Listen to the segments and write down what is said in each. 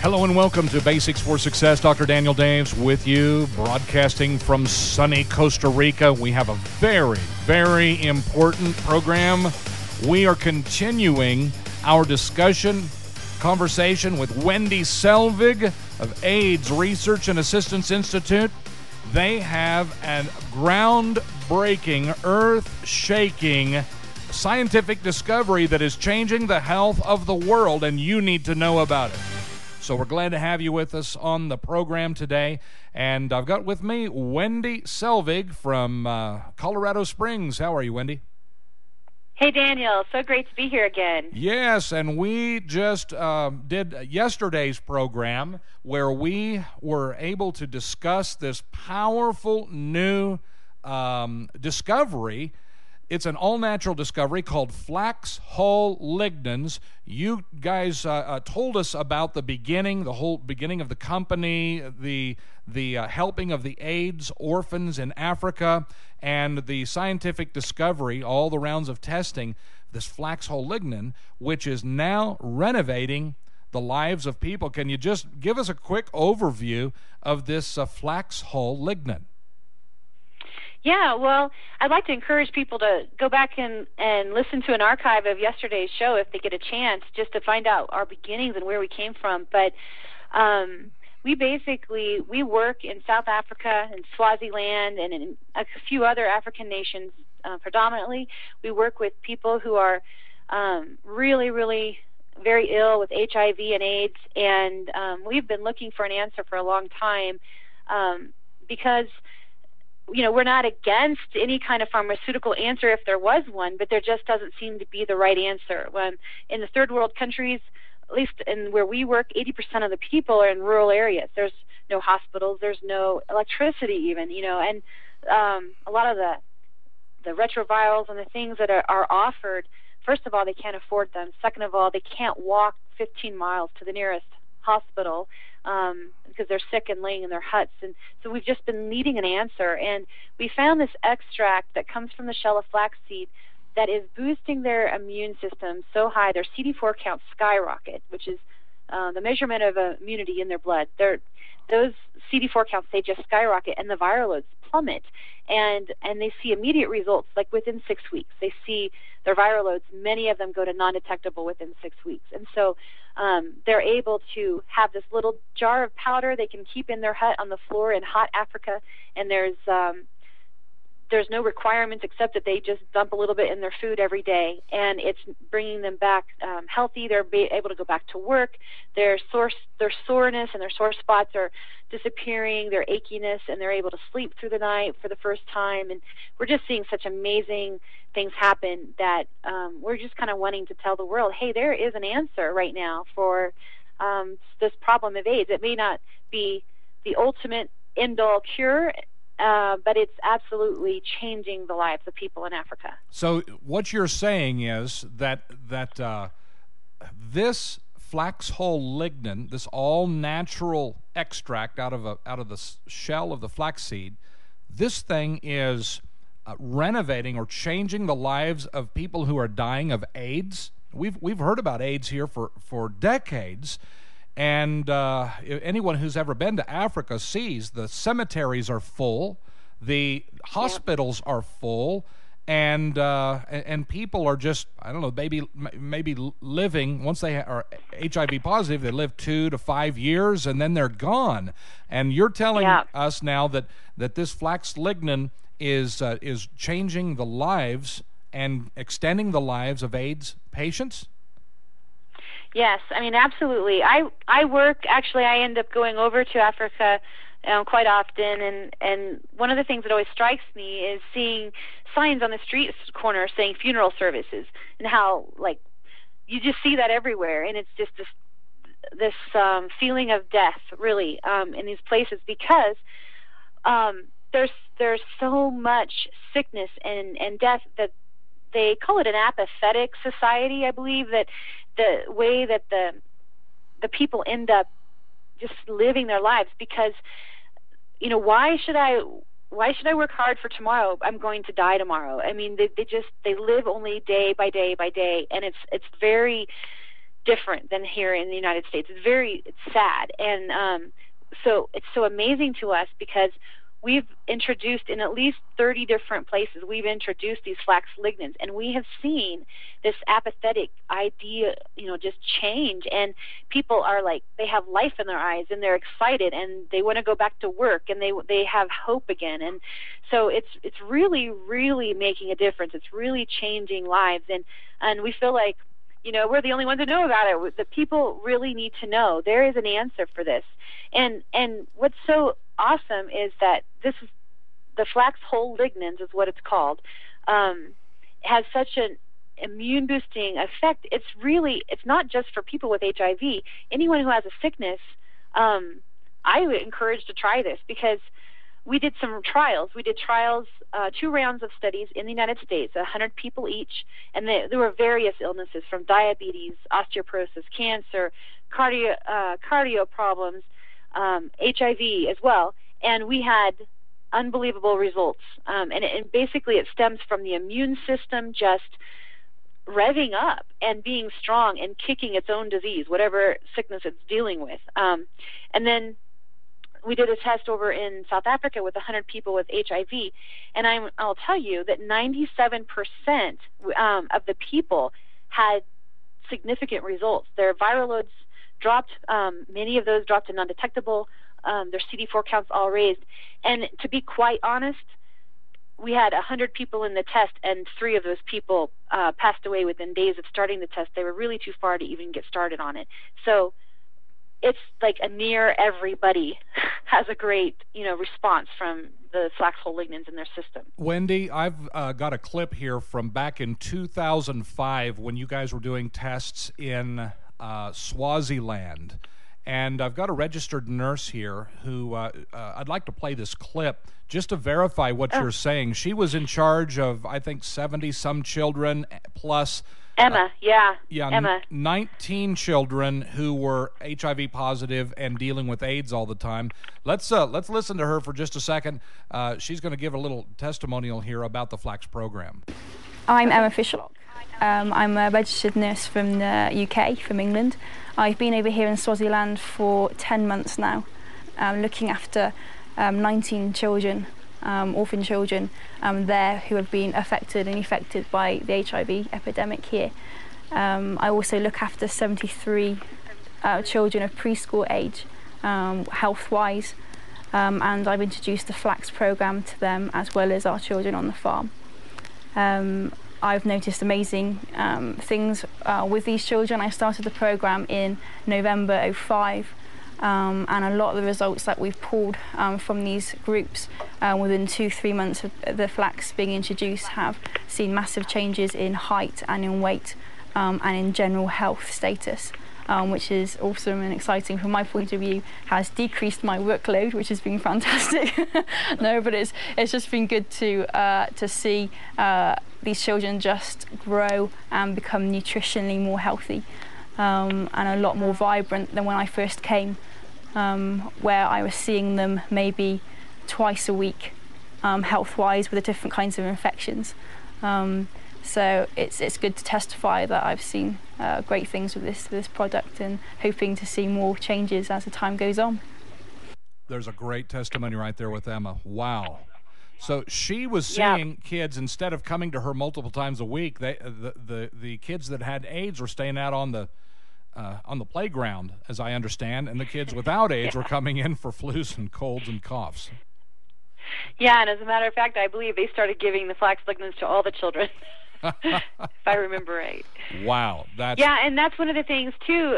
Hello and welcome to Basics for Success. Dr. Daniel Daves with you, broadcasting from sunny Costa Rica. We have a very, very important program. We are continuing our conversation with Wendy Selvig of AIDS Research and Assistance Institute. They have a groundbreaking, earth-shaking scientific discovery that is changing the health of the world, and you need to know about it. So we're glad to have you with us on the program today. And I've got with me Wendy Selvig from Colorado Springs. How are you, Wendy? Hey, Daniel. So great to be here again. Yes, and we just did yesterday's program where we were able to discuss this powerful new discovery. It's an all-natural discovery called Flax Hull Lignans. You guys told us about the whole beginning of the company, the helping of the AIDS orphans in Africa, and the scientific discovery, all the rounds of testing, this Flax Hull Lignan, which is now renovating the lives of people. Can you just give us a quick overview of this Flax Hull Lignan? Yeah, well, I'd like to encourage people to go back and listen to an archive of yesterday's show if they get a chance, just to find out our beginnings and where we came from. But we work in South Africa and Swaziland and in a few other African nations predominantly. We work with people who are really, really very ill with HIV and AIDS, and we've been looking for an answer for a long time because we're not against any kind of pharmaceutical answer if there was one, but there just doesn't seem to be the right answer. When in the third world countries, at least in where we work, 80% of the people are in rural areas. There's no hospitals, there's no electricity even, and a lot of the retrovirals and the things that are offered, first of all, they can't afford them. Second of all, they can't walk 15 miles to the nearest hospital because they're sick and laying in their huts. And so we've just been needing an answer. And we found this extract that comes from the shell of flaxseed that is boosting their immune system so high, their CD4 counts skyrocket, which is the measurement of immunity in their blood. Those CD4 counts, they just skyrocket, and the viral loads plummet. And they see immediate results, like within 6 weeks. They see their viral loads, many of them go to non-detectable within 6 weeks. And so they're able to have this little jar of powder they can keep in their hut on the floor in hot Africa, and there's no requirements except that they just dump a little bit in their food every day, and it's bringing them back healthy. They're able to go back to work. Their soreness and their sore spots are disappearing, their achiness, and they're able to sleep through the night for the first time. And we're just seeing such amazing things happen that we're just kind of wanting to tell the world, hey, there is an answer right now for this problem of AIDS. It may not be the ultimate end-all cure, but it's absolutely changing the lives of people in Africa. So what you're saying is that this Flax Hull Lignan, this all-natural extract out of the shell of the flaxseed, this thing is renovating or changing the lives of people who are dying of AIDS. We've heard about AIDS here for decades. And anyone who's ever been to Africa sees the cemeteries are full, the hospitals are full, and people are just, I don't know, maybe living, once they are HIV positive, they live 2 to 5 years, and then they're gone. And you're telling us now that this flax lignan is changing the lives and extending the lives of AIDS patients? Yes, I mean, absolutely. I end up going over to Africa quite often, and one of the things that always strikes me is seeing signs on the street corner saying funeral services, and how, like, you just see that everywhere, and it's just this feeling of death, really, in these places, because there's so much sickness and death that they call it an apathetic society, I believe, that the way that the people end up just living their lives, because why should I work hard for tomorrow? I'm going to die tomorrow. I mean, they live only day by day by day, and it's very different than here in the United States. It's sad. And so it's so amazing to us because we've introduced in at least 30 different places, we've introduced these flax lignans, and we have seen this apathetic idea, just change. And people are like, they have life in their eyes, and they're excited, and they want to go back to work, and they have hope again. And so it's really, really making a difference. It's really changing lives, and we feel like, we're the only ones who know about it. The people really need to know there is an answer for this. And what's so awesome is that this is the Flax Hull Lignans is what it's called. Has such an immune boosting effect. It's not just for people with HIV. Anyone who has a sickness, I would encourage to try this because we did some trials. We did trials, 2 rounds of studies in the United States, 100 people each, and there were various illnesses from diabetes, osteoporosis, cancer, cardio problems, HIV as well, and we had unbelievable results. And basically it stems from the immune system just revving up and being strong and kicking its own disease, whatever sickness it's dealing with. And then we did a test over in South Africa with 100 people with HIV, and I'll tell you that 97% of the people had significant results. Their viral loads dropped. Many of those dropped to non-detectable. Their CD4 counts all raised. And to be quite honest, we had 100 people in the test, and 3 of those people passed away within days of starting the test. They were really too far to even get started on it. So it's like a near everybody has a great, response from the Flax Hull Lignans in their system. Wendy, I've got a clip here from back in 2005 when you guys were doing tests in Swaziland. And I've got a registered nurse here who I'd like to play this clip just to verify what you're saying. She was in charge of, I think, 70-some children plus Emma, Emma. 19 children who were HIV positive and dealing with AIDS all the time. Let's listen to her for just a second. She's going to give a little testimonial here about the Flax program. I'm Emma Fisher. I'm a registered nurse from the UK, from England. I've been over here in Swaziland for 10 months now, looking after 19 children, orphan children there who have been affected by the HIV epidemic here. I also look after 73 children of preschool age, health-wise, and I've introduced the Flax program to them as well as our children on the farm. I've noticed amazing things with these children. I started the program in November '05. And a lot of the results that we've pulled from these groups within 2-3 months of the flax being introduced have seen massive changes in height and in weight and in general health status, which is awesome and exciting from my point of view. Has decreased my workload, which has been fantastic. No, but it's just been good to see these children just grow and become nutritionally more healthy. And a lot more vibrant than when I first came, where I was seeing them maybe twice a week, health-wise, with the different kinds of infections. So it's good to testify that I've seen great things with this product, and hoping to see more changes as the time goes on. There's a great testimony right there with Emma. Wow. So she was seeing kids, instead of coming to her multiple times a week, the kids that had AIDS were staying out on the playground, as I understand, and the kids without AIDS were coming in for flus and colds and coughs. Yeah, and as a matter of fact, I believe they started giving the Flax Lignans to all the children, if I remember right. Wow. And that's one of the things, too,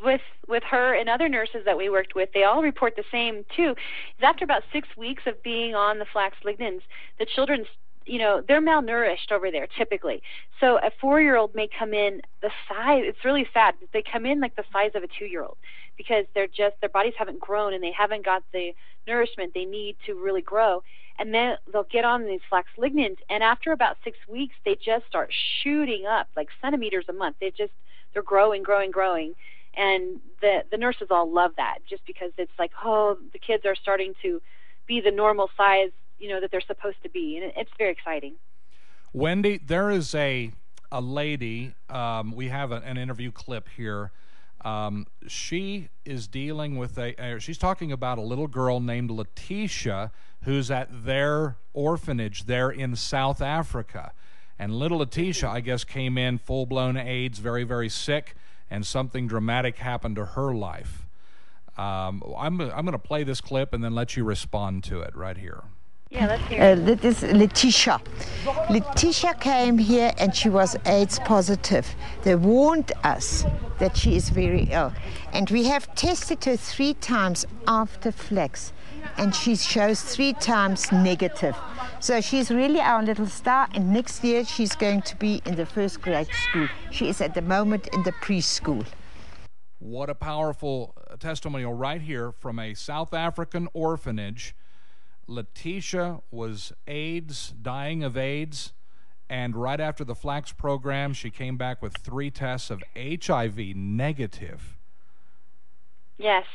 with her and other nurses that we worked with. They all report the same, too. Is after about 6 weeks of being on the Flax Lignans, the children's, they're malnourished over there, typically. So a 4-year-old may come in the size, it's really sad, but they come in like the size of a 2-year-old because their bodies haven't grown and they haven't got the nourishment they need to really grow. And then they'll get on these Flax Lignans, and after about 6 weeks, they just start shooting up like centimeters a month. They're growing. And the nurses all love that, just because it's like, oh, the kids are starting to be the normal size that they're supposed to be, and it's very exciting. Wendy, there is a a lady. We have an interview clip here. She is dealing with she's talking about a little girl named Leticia who's at their orphanage there in South Africa. And little Leticia, I guess, came in full-blown AIDS, very, very sick, and something dramatic happened to her life. I'm going to play this clip and then let you respond to it right here. Yeah, let's hear it. This is Leticia. Leticia came here and she was AIDS positive. They warned us that she is very ill. And we have tested her 3 times after Flax, and she shows 3 times negative. So she's really our little star, and next year she's going to be in the 1st grade school. She is at the moment in the preschool. What a powerful testimonial right here from a South African orphanage. Leticia was AIDS, dying of AIDS, and right after the Flax program, she came back with 3 tests of HIV negative. Yes.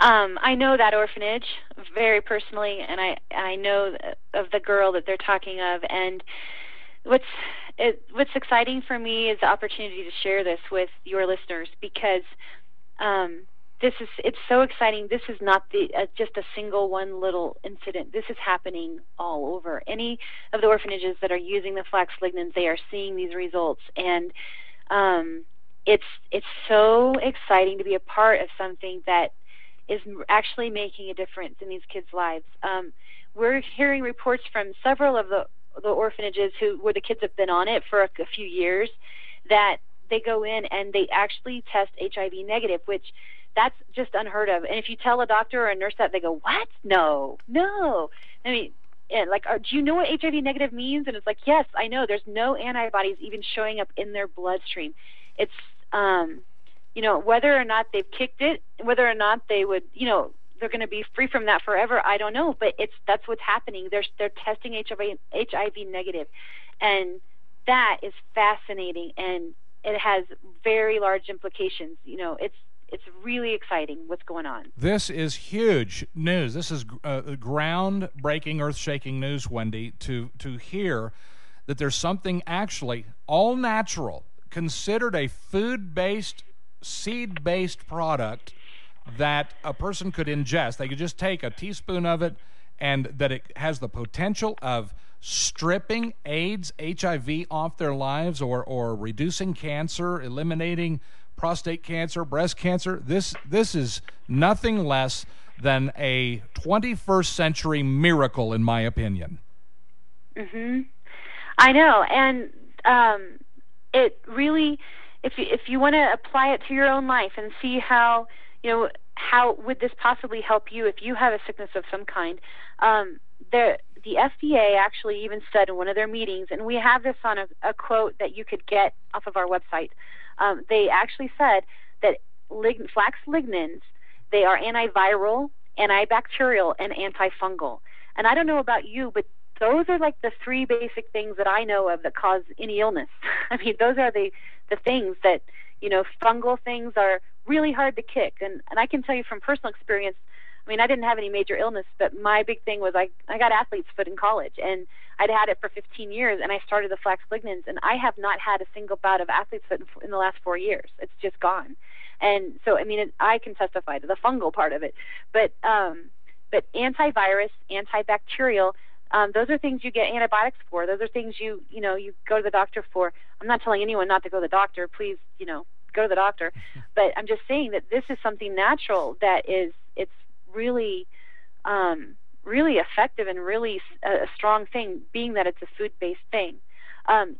I know that orphanage very personally, and I know of the girl that they're talking of. And what's exciting for me is the opportunity to share this with your listeners, because it's so exciting. This is not just a single one little incident. This is happening all over. Any of the orphanages that are using the Flax Lignans, they are seeing these results, and it's so exciting to be a part of something that is actually making a difference in these kids' lives. We're hearing reports from several of the orphanages where the kids have been on it for a few years, that they go in and they actually test HIV negative, which that's just unheard of. And if you tell a doctor or a nurse that, they go, "What? No. I mean, do you know what HIV negative means?" And it's like, yes, I know. There's no antibodies even showing up in their bloodstream. It's whether or not they've kicked it, whether or not they would, they're going to be free from that forever, I don't know. But that's what's happening. They're testing HIV negative, and that is fascinating, and it has very large implications. It's really exciting what's going on. This is huge news. This is groundbreaking, earth-shaking news, Wendy, to hear that there's something actually all natural, considered a food-based, seed-based product that a person could ingest. They could just take a teaspoon of it, and that it has the potential of stripping AIDS, HIV off their lives, or reducing cancer, eliminating prostate cancer, breast cancer. This is nothing less than a 21st century miracle, in my opinion. I know, and it really, if you want to apply it to your own life and see how would this possibly help you if you have a sickness of some kind. The FDA actually even said in one of their meetings, and we have this on a quote that you could get off of our website. They actually said that Flax Lignans, they are antiviral, antibacterial, and antifungal. And I don't know about you, but those are like the 3 basic things that I know of that cause any illness. I mean, those are the things that, fungal things are really hard to kick. And I can tell you from personal experience, I mean, I didn't have any major illness, but my big thing was I got athlete's foot in college, and I'd had it for 15 years, and I started the Flax Lignans, and I have not had a single bout of athlete's foot in the last 4 years. It's just gone. And so, I mean, I can testify to the fungal part of it. But antivirus, antibacterial, those are things you get antibiotics for. Those are things you go to the doctor for. I'm not telling anyone not to go to the doctor. Please, go to the doctor. But I'm just saying that this is something natural that it's really, really effective and really a strong thing, being that it's a food-based thing.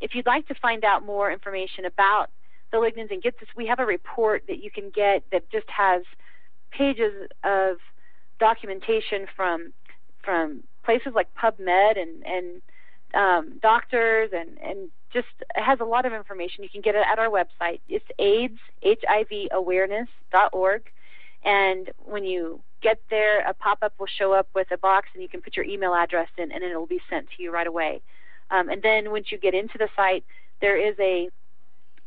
If you'd like to find out more information about the lignans and get this, we have a report that you can get that just has pages of documentation from places like PubMed and doctors and just has a lot of information. You can get it at our website. It's AIDS, HIVawareness.org. And when you get there, a pop-up will show up with a box, and you can put your email address in, and it will be sent to you right away. And then once you get into the site, there is a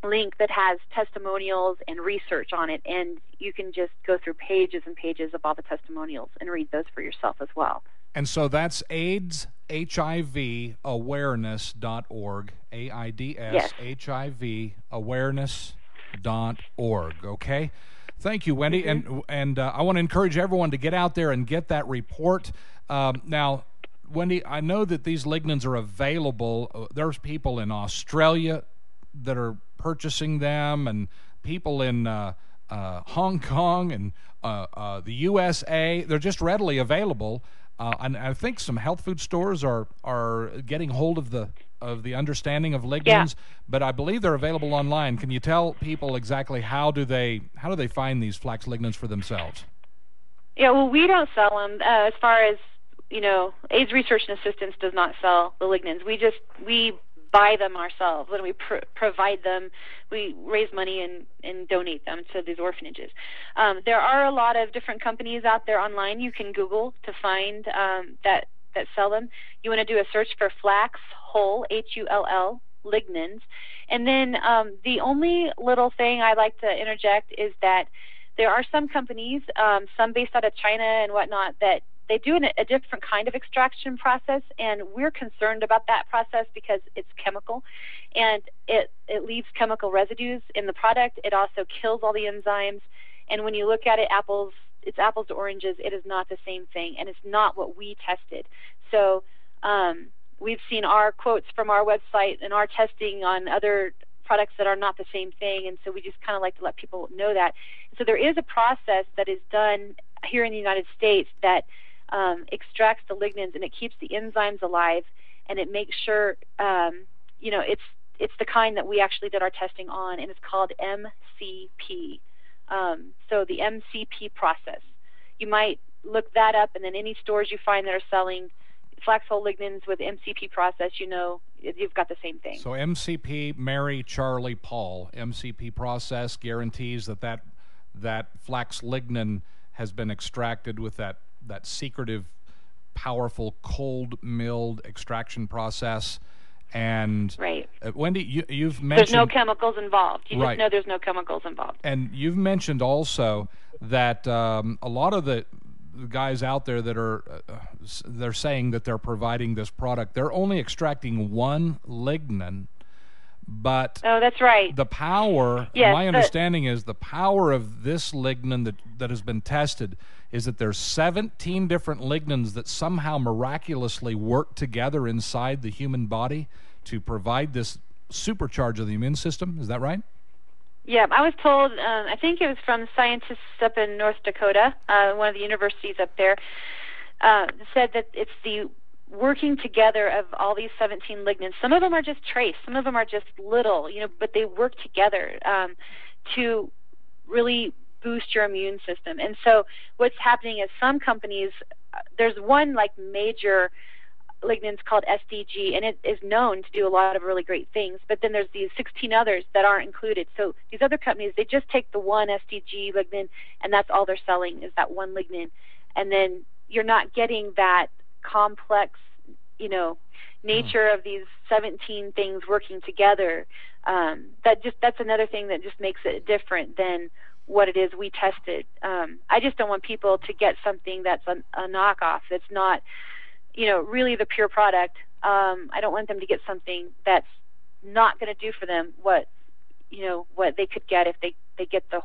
link that has testimonials and research on it, and you can just go through pages and pages of all the testimonials and read those for yourself as well. And so that's AIDS, AIDSHIVawareness.org, AIDS HIVawareness.org. Okay? Thank you, Wendy. And I want to encourage everyone to get out there and get that report. Now, Wendy, I know that these lignans are available. There's people in Australia that are purchasing them, and people in Hong Kong and the USA. They're just readily available. And I think some health food stores are getting hold of the understanding of lignans, but I believe they're available online. Can you tell people exactly how do they find these flax lignans for themselves? Yeah, well, we don't sell them. As far as AIDS Research and Assistance does not sell the lignans. We buy them ourselves. When we provide them, we raise money and donate them to these orphanages. There are a lot of different companies out there online. You can Google to find that sell them. You want to do a search for Flax Hull, Hull Lignans. And then the only little thing I like to interject is that there are some companies, some based out of China and whatnot, that they do a different kind of extraction process, and we're concerned about that process because it's chemical, and it leaves chemical residues in the product. It also kills all the enzymes, and when you look at it, it's apples to oranges. It is not the same thing, and it's not what we tested. So we've seen our quotes from our website and our testing on other products that are not the same thing, and so we just kind of like to let people know that. So there is a process that is done here in the United States that extracts the lignans, and it keeps the enzymes alive, and it makes sure it's the kind that we actually did our testing on, and it's called MCP. So the MCP process. You might look that up, and then any stores you find that are selling Flax Hull Lignans with MCP process, you've got the same thing. So MCP, Mary, Charlie, Paul, MCP process guarantees that flax lignan has been extracted with that secretive, powerful, cold milled extraction process. And right. Wendy, you've mentioned... There's no chemicals involved. You right. just know there's no chemicals involved. And you've mentioned also that a lot of the guys out there that are they're saying that they're providing this product, they're only extracting one lignan, but oh, that's right. The power, yes, my understanding is the power of this lignan that has been tested is that there's 17 different lignans that somehow miraculously work together inside the human body to provide this supercharge of the immune system. Is that right? Yeah, I was told, I think it was from scientists up in North Dakota, one of the universities up there, said that it's the working together of all these 17 lignans. Some of them are just trace, some of them are just little, but they work together to really boost your immune system. And so what's happening is some companies, there's one major lignans called SDG, and it is known to do a lot of really great things, but then there's these 16 others that aren't included. So these other companies, they just take the one SDG lignan, and that's all they're selling is that one lignan. And then you're not getting that complex, nature of these 17 things working together. That's another thing that just makes it different than what it is we tested. I just don't want people to get something that's a knockoff, that's not really the pure product. I don't want them to get something that's not going to do for them what they could get if they get the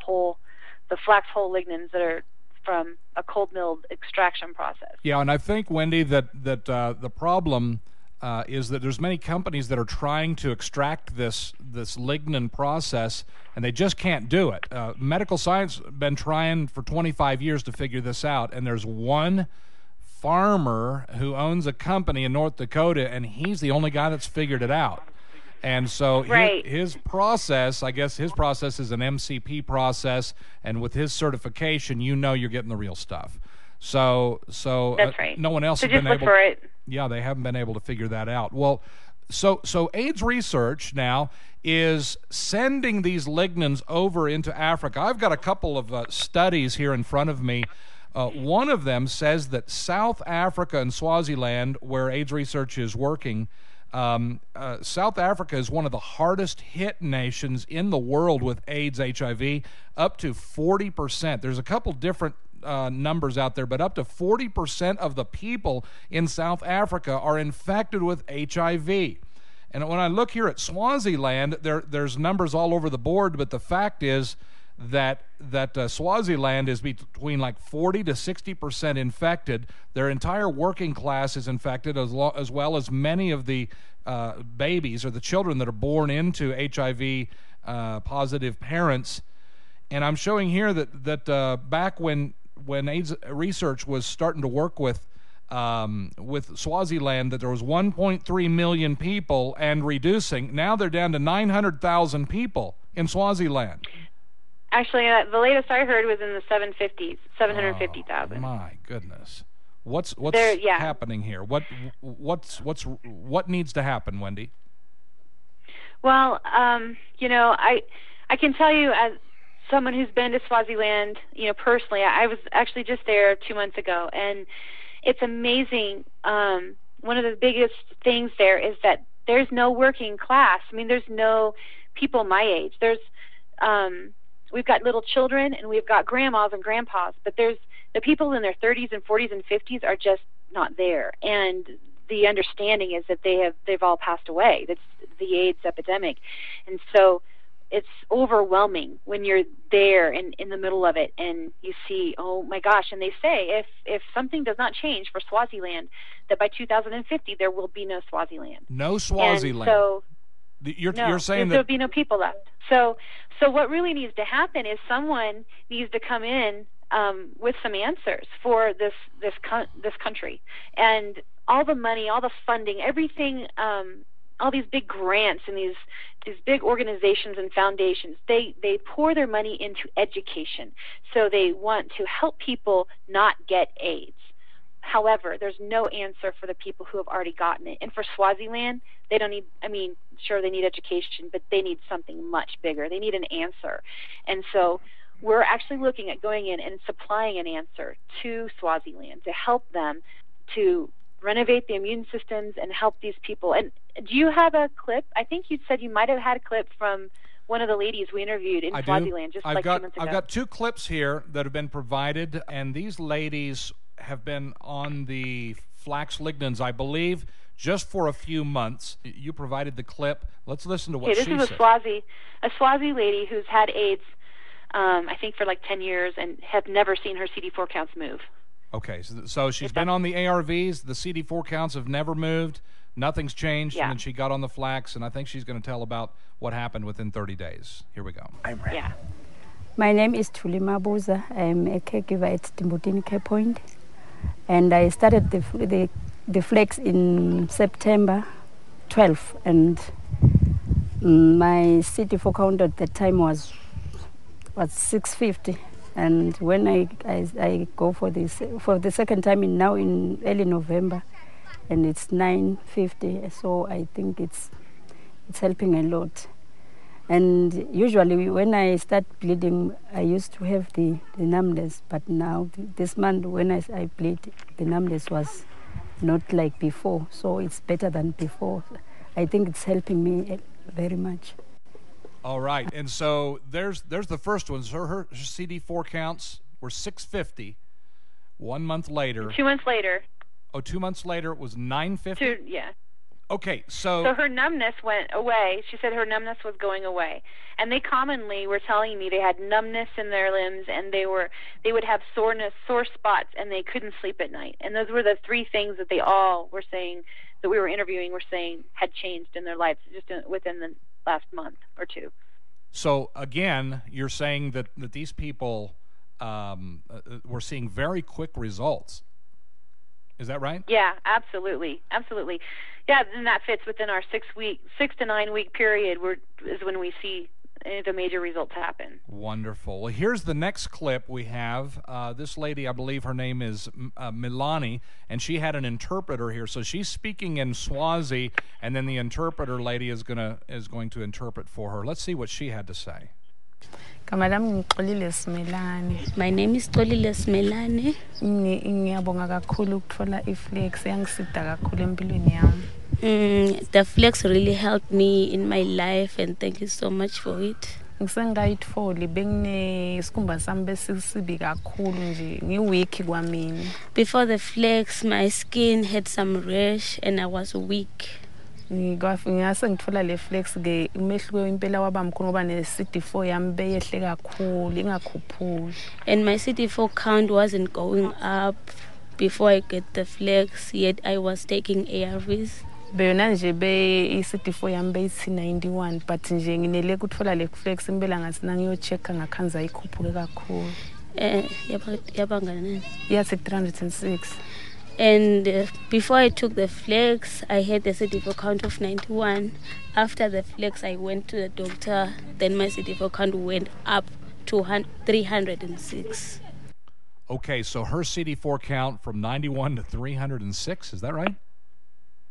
Flax Hull Lignans that are from a cold milled extraction process. Yeah, and I think, Wendy, that the problem is that there's many companies that are trying to extract this lignan process, and they just can't do it. Medical science been trying for 25 years to figure this out, and there's one farmer who owns a company in North Dakota, and he's the only guy that's figured it out. And so right. his process, I guess his process is an MCP process, and with his certification, you're getting the real stuff. So that's right. No one else so has been able. For it. Yeah, they haven't been able to figure that out. Well, so AIDS Research now is sending these lignans over into Africa. I've got a couple of studies here in front of me. One of them says that South Africa and Swaziland, where AIDS Research is working, South Africa is one of the hardest hit nations in the world with AIDS, HIV, up to 40%. There's a couple different numbers out there, but up to 40% of the people in South Africa are infected with HIV. And when I look here at Swaziland, there's numbers all over the board, but the fact is that Swaziland is between like 40 to 60% infected. Their entire working class is infected, as well as many of the babies or the children that are born into HIV positive parents. And I'm showing here that back when AIDS research was starting to work with Swaziland, that there was 1.3 million people and reducing. Now they're down to 900,000 people in Swaziland. Actually, the latest I heard was in the 750,000. Oh, my goodness. What's happening here? What needs to happen, Wendy? Well, you know, I can tell you, as someone who's been to Swaziland, you know, personally, I was actually just there 2 months ago, and it's amazing. One of the biggest things there is that there's no working class. I mean, there's no people my age. We've got little children and we've got grandmas and grandpas, but there's the people in their 30s and 40s and 50s are just not there. And the understanding is that they've all passed away. That's the AIDS epidemic. And so it's overwhelming when you're there in the middle of it and you see, oh my gosh, and they say if something does not change for Swaziland, that by 2050 there will be no Swaziland. No Swaziland. And so you're saying that there'll be no people left. So what really needs to happen is someone needs to come in with some answers for this country, and all the money, all the funding, everything, all these big grants and these big organizations and foundations. They pour their money into education, so they want to help people not get AIDS. However, there's no answer for the people who have already gotten it. And for Swaziland, they don't need, I mean, sure, they need education, but they need something much bigger. They need an answer. And so we're actually looking at going in and supplying an answer to Swaziland to help them to renovate the immune systems and help these people. And do you have a clip? I think you said you might have had a clip from one of the ladies we interviewed in Swaziland just 2 months ago. I've got two clips here that have been provided, and these ladies have been on the Flax Lignans, I believe, just for a few months. You provided the clip. Let's listen to what she said. This is a Swazi lady who's had AIDS, I think, for like 10 years and have never seen her CD4 counts move. Okay, so she's been on the ARVs. The CD4 counts have never moved. Nothing's changed. Yeah. And then she got on the Flax, and I think she's going to tell about what happened within 30 days. Here we go. I'm ready. Yeah. My name is Tulima Buza. I'm a caregiver at Timbutini Care Point. And I started the Flax in September 12th, and my CD4 count at that time was 650. And when I go for the second time in early November, and it's 950. So I think it's helping a lot. And usually when I start bleeding, I used to have the numbness, but now this month when I bleed, the numbness was not like before, so it's better than before. I think it's helping me very much. All right, and so there's the first one. So her CD4 counts were 650. 1 month later. 2 months later. Oh, 2 months later it was 950? Yeah. Okay, so her numbness went away. She said her numbness was going away. And they commonly were telling me they had numbness in their limbs, and they would have soreness, sore spots, and they couldn't sleep at night. And those were the three things that they all were saying, that we were interviewing, were saying had changed in their lives just within the last month or two. So again, you're saying that these people were seeing very quick results. Is that right? Yeah, absolutely. Yeah, and that fits within our 6 to 9 week period is when we see the major results happen. Wonderful. Well, here's the next clip we have. This lady, I believe her name is Milani, and she had an interpreter here. So she's speaking in Swazi, and then the interpreter lady is going to interpret for her. Let's see what she had to say. My name is Tolile Smelane. The Flax really helped me in my life, and thank you so much for it. Ngisengayitholi benginesikhumba sami besisibi kakhulu nje ngiweak kwamina. Before the flax, my skin had some rash and I was weak. Ngase ngithola le flax ke umehluko impela waba mkhulu ngoba ne-CD4 yami beyehle kakhulu ingakhuphuli. And my CD4 count wasn't going up before I get the flax, yet I was taking ARVs. Beyona nje i-CD4 yami beyithi 91, but nje nginele ukuthola le flax impela ngathi nangiyo-check-a ngakhanza ayikhuphuke kakhulu. Yathi 306. And before I took the flax, I had the CD4 count of 91. After the flax, I went to the doctor. Then my CD4 count went up to 306. Okay, so her CD4 count from 91 to 306, is that right?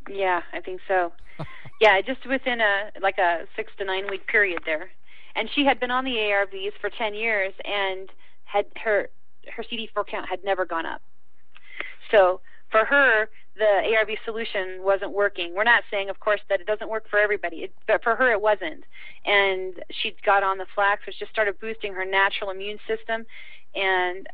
Yeah, I think so. Yeah, just within a 6 to 9 week period there. And she had been on the ARVs for 10 years and had her CD4 count had never gone up. So for her, the ARV solution wasn't working. We're not saying, of course, that it doesn't work for everybody, but for her it wasn't. And she got on the flax, which just started boosting her natural immune system. And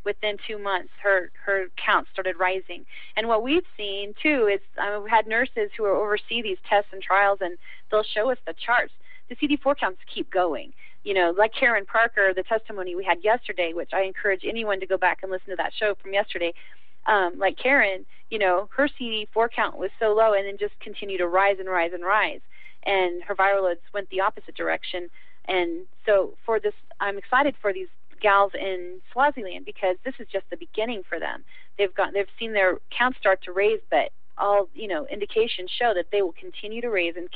within 2 months, her count started rising. And what we've seen, too, is we've had nurses who oversee these tests and trials, and they'll show us the charts. The CD4 counts keep going. You know, like Karen Parker, the testimony we had yesterday, which I encourage anyone to go back and listen to that show from yesterday. Like Karen, you know, her CD4 count was so low and then just continued to rise and rise and rise. And her viral loads went the opposite direction. And so for this, I'm excited for these gals in Swaziland because this is just the beginning for them. They've seen their counts start to raise, but all, you know, indications show that they will continue to raise and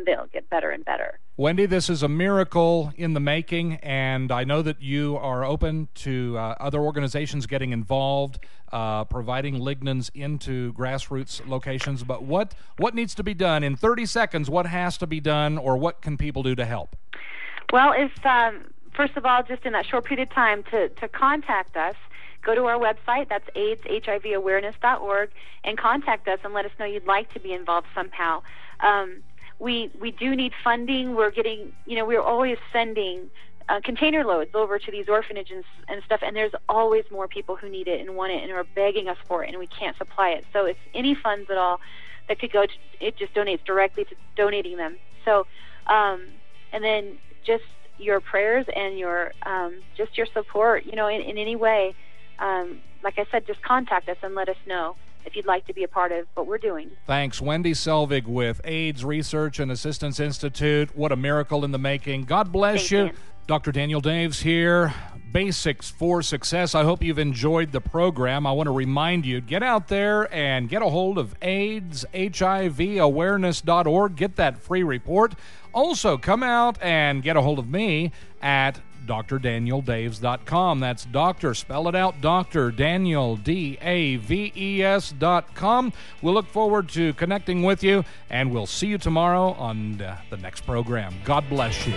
they'll get better and better. Wendy, this is a miracle in the making, and I know that you are open to other organizations getting involved, providing lignans into grassroots locations. But what needs to be done? In 30 seconds, what has to be done, or what can people do to help? Well, if first of all, just in that short period of time to contact us, go to our website, that's AIDS-HIV-awareness.org, and contact us and let us know you'd like to be involved somehow. We do need funding. We're always sending container loads over to these orphanages and stuff, and there's always more people who need it and want it and are begging us for it, and we can't supply it. So if any funds at all that could go to, it just donates directly to donating them. So, and then just your prayers and your just your support, you know, in any way. Like I said, just contact us and let us know if you'd like to be a part of what we're doing. Thanks. Wendy Selvig with AIDS Research and Assistance Institute. What a miracle in the making. God bless you. Dr. Daniel Daves here. Basics for Success. I hope you've enjoyed the program. I want to remind you, get out there and get a hold of AIDS, HIV-awareness.org. Get that free report. Also, come out and get a hold of me at DrDanielDaves.com. That's doctor, spell it out, Dr. Daniel, DAVES.com. We'll look forward to connecting with you, and we'll see you tomorrow on the next program. God bless you.